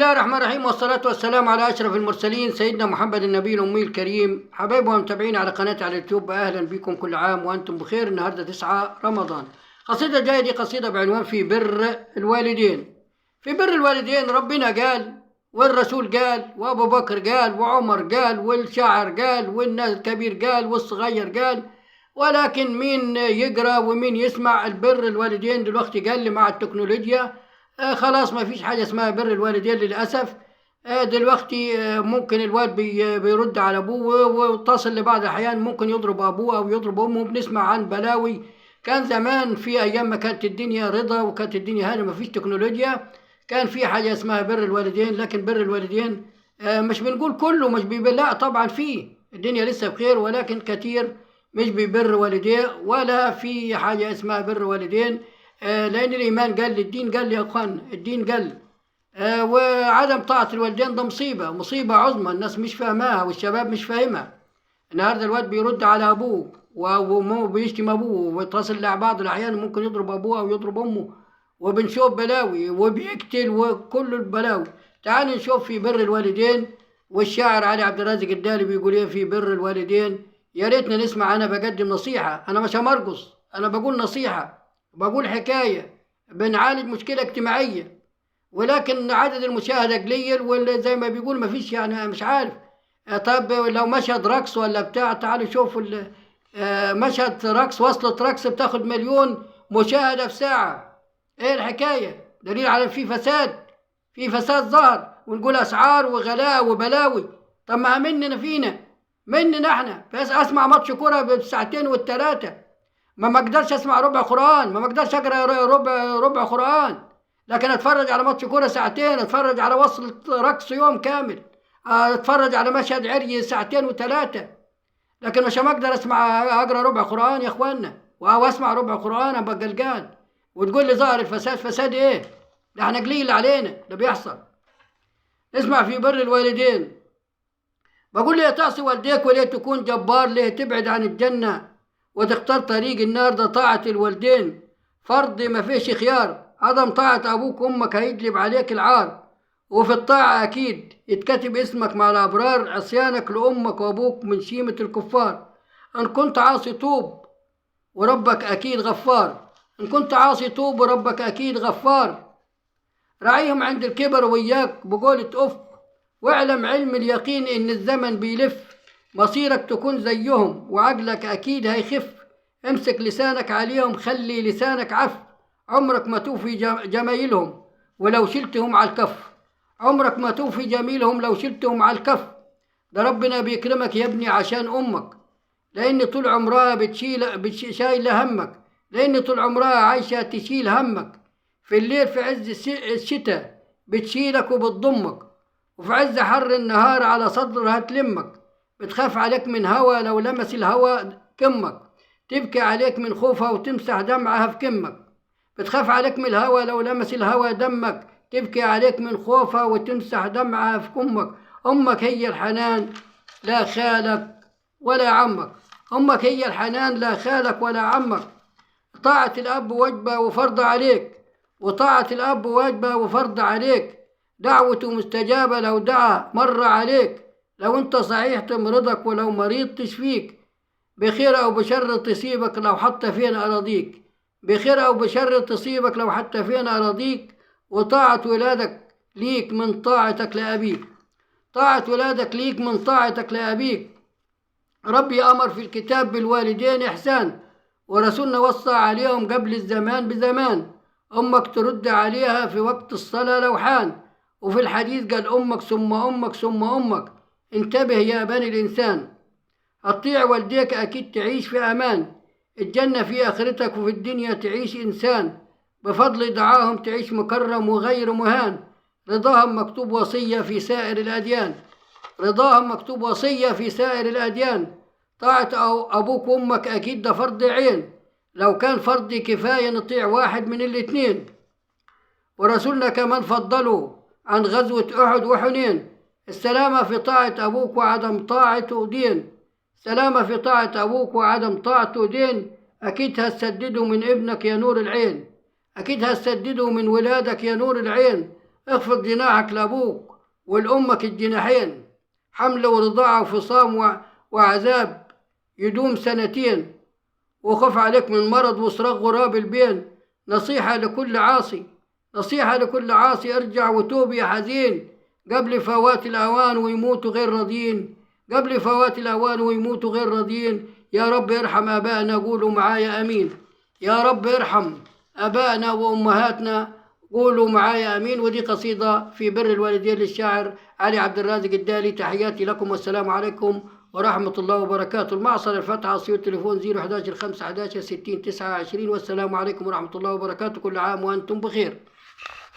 الله الرحمن الرحيم، والصلاة والسلام على أشرف المرسلين سيدنا محمد النبي الأمي الكريم. حبايبي ومتابعين على قناتي على اليوتيوب، أهلا بكم، كل عام وأنتم بخير. النهاردة 9 رمضان. قصيدة جاية دي قصيدة بعنوان في بر الوالدين. في بر الوالدين ربنا قال، والرسول قال، وأبو بكر قال، وعمر قال، والشاعر قال، والناس الكبير قال، والصغير قال. ولكن مين يقرأ ومين يسمع؟ البر الوالدين دلوقتي قال مع التكنولوجيا خلاص ما فيش حاجة اسمها بر الوالدين للأسف. دلوقتي ممكن الواد بيرد على أبوه، وتصل لبعض الأحيان ممكن يضرب أبوه أو يضرب أمه. بنسمع عن بلاوي. كان زمان في أيام ما كانت الدنيا رضا وكانت الدنيا هانة ما فيش تكنولوجيا، كان في حاجة اسمها بر الوالدين. لكن بر الوالدين مش بنقول كله مش لا طبعا فيه، الدنيا لسه بخير، ولكن كتير مش ببر والديه ولا في حاجة اسمها بر والدين. لأن الإيمان قال، الدين قال يا أخوان، الدين قال. وعدم طاعة الوالدين ده مصيبة عظمى، الناس مش فاهماها والشباب مش فاهمها. النهارده الواد بيرد على أبوه وبيشتم أبوه، ويتصل مع بعض الأحيان ممكن يضرب أبوه أو يضرب أمه، وبنشوف بلاوي وبيقتل وكل البلاوي. تعال نشوف في بر الوالدين. والشاعر علي عبد الرازق الدالي بيقول ايه في بر الوالدين؟ يا ريتنا نسمع. أنا بقدم نصيحة، أنا مش همرقص، أنا بقول نصيحة، بقول حكاية، بنعالج مشكلة اجتماعية. ولكن عدد المشاهدة قليل، وزي ما بيقول ما فيش، يعني مش عارف. طب لو مشهد رقص ولا بتاع، تعالوا شوفوا مشهد رقص، وصلة رقص بتاخد 1,000,000 مشاهدة في ساعة. ايه الحكاية؟ دليل على في فساد، في فساد ظهر، ونقول أسعار وغلاء وبلاوي. طب ما مننا احنا بس اسمع ماتش كورة بالساعتين والثلاثة، ما اقدرش اسمع ربع قرآن، ما اقدرش اقرا ربع قرآن. لكن اتفرج على ماتش كوره ساعتين، اتفرج على وصل رقص يوم كامل، اتفرج على مشهد عري ساعتين وثلاثه. لكن مش اقدر اقرا ربع قرآن يا اخوانا، او اسمع ربع قرآن ابقى قلقان. وتقول لي ظاهر الفساد، فساد ايه؟ ده احنا قليل علينا ده بيحصل. اسمع في بر الوالدين. بقول ليه تعصي والديك وليه تكون جبار؟ ليه تبعد عن الجنه وتختار طريق النار؟ ده طاعة الوالدين فرض ما فيش خيار. عدم طاعة أبوك وأمك هيجلب عليك العار، وفي الطاعة أكيد يتكتب اسمك مع الأبرار. عصيانك لأمك وأبوك من شيمة الكفار. إن كنت عاصي توب وربك أكيد غفار، إن كنت عاصي توب وربك أكيد غفار. راعيهم عند الكبر وياك بقولة أف، واعلم علم اليقين إن الزمن بيلف. مصيرك تكون زيهم وعقلك أكيد هيخف. امسك لسانك عليهم، خلي لسانك عف. عمرك ما توفي جمايلهم ولو شلتهم على الكف. عمرك ما توفي جميلهم لو شلتهم على الكف. ده ربنا بيكرمك يا ابني عشان أمك، لأن طول عمرها شايلة همك، لأن طول عمرها عايشة تشيل همك. في الليل في عز الشتاء بتشيلك وبتضمك، وفي عز حر النهار على صدرها تلمك. بتخاف عليك من هوا لو لمس الهوا كمك، تبكي عليك من خوفها وتمسح دمعها في كمك. بتخاف عليك من الهوا لو لمس الهوا دمك، تبكي عليك من خوفها وتمسح دمعها في كمك. أمك هي الحنان لا خالك ولا عمك، أمك هي الحنان لا خالك ولا عمك. طاعة الأب واجبة وفرض عليك، وطاعة الأب واجبة وفرض عليك. دعوته مستجابة لو دعا مر عليك. لو انت صحيح تمرضك، ولو مريض تشفيك. بخير أو بشر تصيبك لو حتى فين أراضيك، بخير أو بشر تصيبك لو حتى فين أراضيك. وطاعة ولادك ليك من طاعتك لأبيك، طاعة ولادك ليك من طاعتك لأبيك. ربي أمر في الكتاب بالوالدين إحسان، ورسولنا وصى عليهم قبل الزمان بزمان. أمك ترد عليها في وقت الصلاة لو حان، وفي الحديث قال أمك ثم أمك ثم أمك. انتبه يا بني الإنسان، هتطيع والديك أكيد تعيش في أمان. الجنة في آخرتك وفي الدنيا تعيش إنسان. بفضل دعاهم تعيش مكرم وغير مهان. رضاهم مكتوب وصية في سائر الأديان، رضاهم مكتوب وصية في سائر الأديان. طاعة أبوك وأمك أكيد ده فرض عين، لو كان فرض كفاية نطيع واحد من الاتنين. ورسولنا كمان فضلوا عن غزوة أحد وحنين. السلامة في طاعة أبوك وعدم طاعته دين، سلامة في طاعة أبوك وعدم طاعته دين. أكيد هتسدده من ابنك يا نور العين، أكيد هتسدده من ولادك يا نور العين. اخفض جناحك لأبوك ولأمك الجناحين، حمل ورضاعة وفصام وعذاب يدوم 2 سنين، وخف عليك من مرض وصراخ غراب البين. نصيحة لكل عاصي، نصيحة لكل عاصي، ارجع وتوب يا حزين قبل فوات الأوان ويموتوا غير راضيين، قبل فوات الأوان ويموتوا غير راضيين. يا رب ارحم آبائنا، قولوا معايا أمين. يا رب ارحم آبائنا وأمهاتنا، قولوا معايا أمين. ودي قصيدة في بر الوالدين للشاعر علي عبد الرازق الدالي. تحياتي لكم والسلام عليكم ورحمة الله وبركاته. المعصر الفتح عصير التليفون 011 511 60 29. والسلام عليكم ورحمة الله وبركاته. كل عام وأنتم بخير.